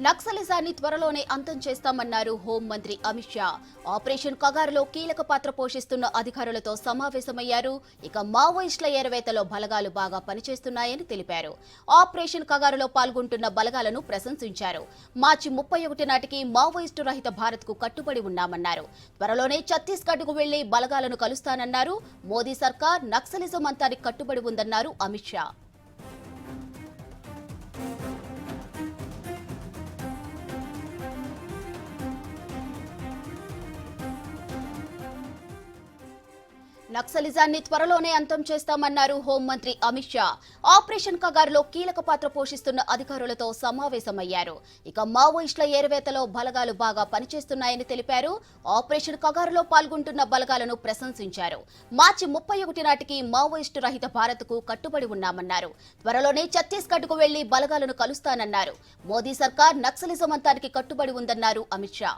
నక్సలిజాన్ని త్వరలోనే అంతం చేస్తామన్నారు హోంమంత్రి అమిత్ షా. ఆపరేషన్ కగారులో కీలక పాత్ర పోషిస్తున్న అధికారులతో సమావేశమయ్యారు. ఇక మావోయిస్టుల ఏరవేతలో బలగాలు బాగా పనిచేస్తున్నాయని తెలిపారు. ఆపరేషన్ కగారులో పాల్గొంటున్న బలగాలను ప్రశంసించారు. మార్చి 31 నాటికి మావోయిస్టు రహిత భారత్ కు కట్టుబడి ఉన్నామన్నారు. త్వరలోనే ఛత్తీస్గఢ్ కు వెళ్లి బలగాలను కలుస్తానన్నారు. మోదీ సర్కార్ నక్సలిజం అంతానికి కట్టుబడి ఉందన్నారు అమిత్ షా. నక్సలిజాన్ని త్వరలోనే అంతం చేస్తామన్నారు హోంమంత్రి అమిత్ షా. ఆపరేషన్ కగారులో కీలక పాత్ర పోషిస్తున్న అధికారులతో సమావేశమయ్యారు. ఇక మావోయిస్టుల ఏరవేతలో బలగాలు బాగా పనిచేస్తున్నాయని తెలిపారు. ఆపరేషన్ కగారులో పాల్గొంటున్న బలగాలను ప్రశంసించారు. మార్చి 31 నాటికి మావోయిస్టు రహిత భారత్ కు కట్టుబడి ఉన్నామన్నారు. త్వరలోనే ఛత్తీస్గఢ్ కు వెళ్లి బలగాలను కలుస్తానన్నారు. మోదీ సర్కార్ నక్సలిజం అంతానికి కట్టుబడి ఉందన్నారు అమిత్ షా.